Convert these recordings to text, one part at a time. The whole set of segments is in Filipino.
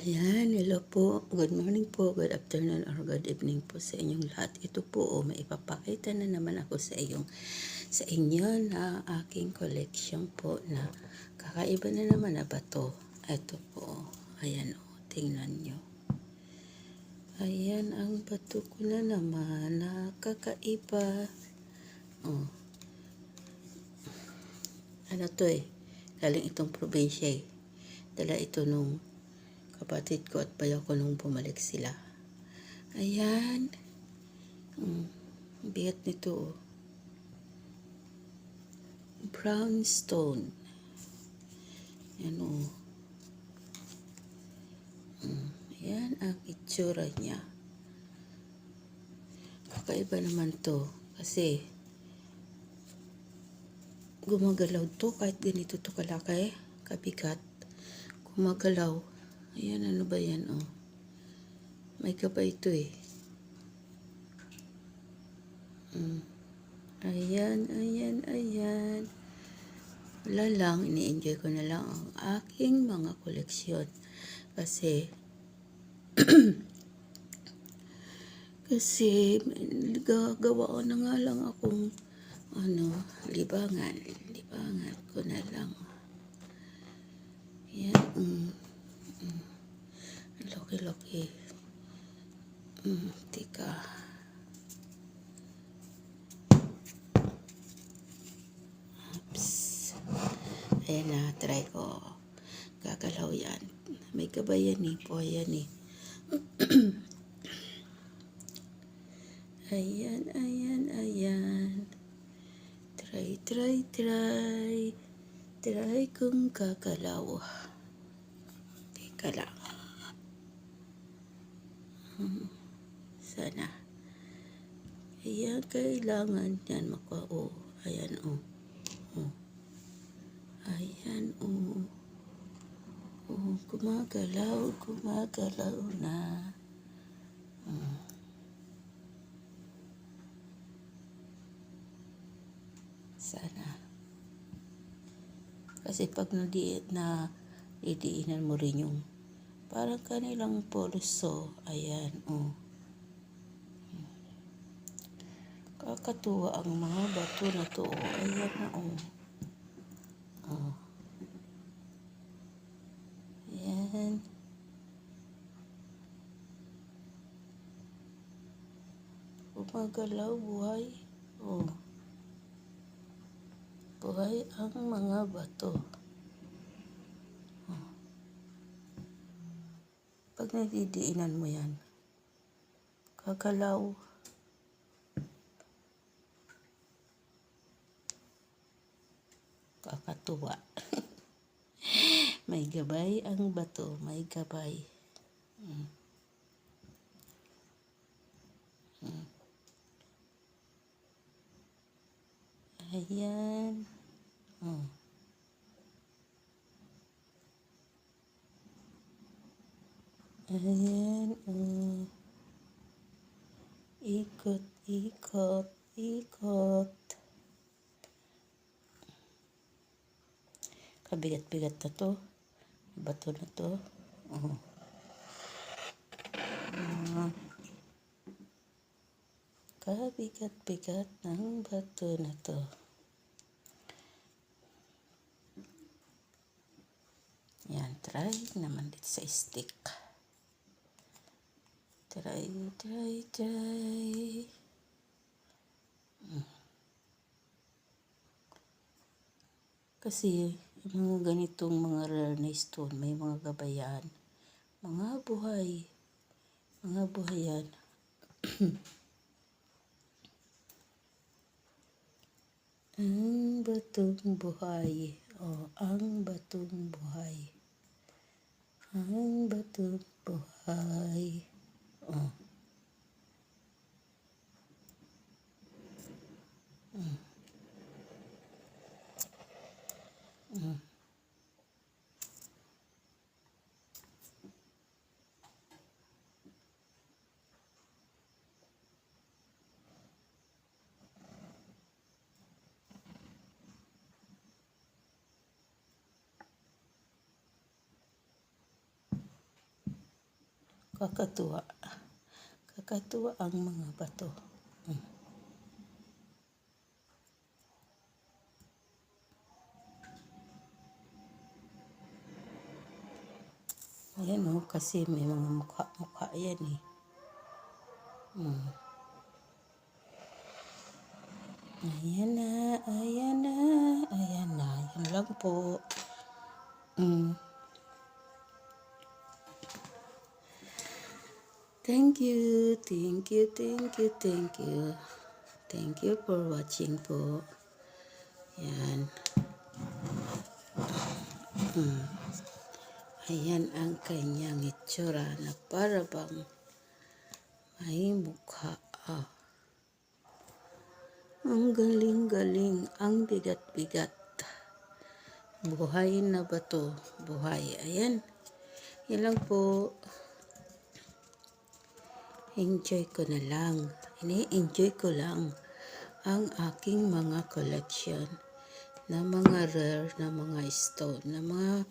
Ayan, hello po. Good morning po, good afternoon, or good evening po sa inyong lahat. Ito po, may ipapakita na naman ako sa inyo na aking collection po na kakaiba na naman na bato. Ito po, ayan o, tingnan nyo. Ayan ang bato ko na naman na kakaiba. Oh. Ano to galing itong probinsya Dala ito nung kapatid ko at bayaw ko nung bumalik sila. Ayan. Bigat nito. Brown stone. Ayan o. Ayan ang itsura niya. Kakaiba naman to. Kasi gumagalaw to kahit ganito to kalaki. Kabigat. Gumagalaw. Ayan, ano ba yan May gabay ito Ayan. Wala lang, ini-enjoy ko na lang ang aking mga koleksyon. Kasi gagawa ko na nga lang akong libangan ko na lang. Ayan. Laki-laki. Tika. Ayan na, try ko. Gagalaw yan. May gabay yan po. Ayan Ayan. Try kong gagalaw. Teka lang. Sana. Ayan, kailangan yan ayan Ayan gumagalaw na. Sana. Kasi pag didiinan mo rin yung parang kanilang pulso. Ayan Kakatuwa ang mga bato na to. Ayan na Ayan. Gumagalaw, buhay. Buhay ang mga bato. Pag nadidiinan mo yan, gagalaw. Kakatuwa. May gabay ang bato. May gabay. Ayan. Ayan. Ikot. Kabigat-bigat na to. Bato na to. Kabigat-bigat ng bato na to. Yan, try naman dito sa stick. Try. Kasi yung mga ganitong mga rare na stone, may mga gabayan. Mga buhay yan. Ang batong buhay. Ang batong buhay. Ang batong buhay. Kakatuwa. Kakatuwa ang mga bato. Ayan o, kasi may mga mukha-mukha yan eh. Ayan na, ayan na, ayan na. Yan lang po. Thank you, thank you, thank you, thank you. Thank you for watching po. Yan. Ayan ang kanyang itsura na para bang may mukha. Ang galing-galing, ang bigat-bigat. Buhay na bato, buhay. Ayan. Yan lang po. Enjoy ko na lang. Ini-enjoy ko lang ang aking mga collection na mga rare na mga stone, na mga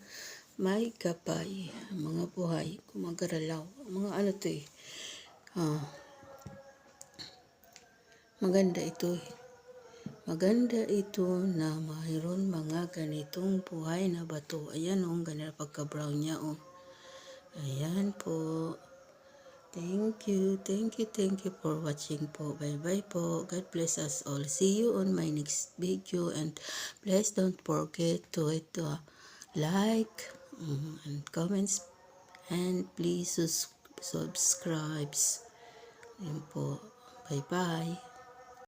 may gabay, mga buhay, kumagaralaw, mga ano to eh. Maganda ito eh. Maganda ito na mayroon mga ganitong buhay na bato. Ayan o, ganyan pagka-brown niya o. Ayan po. Thank you for watching po. Bye-bye po. God bless us all. See you on my next video and please don't forget to hit the like and comments and please subscribe. Ayan po. Bye-bye.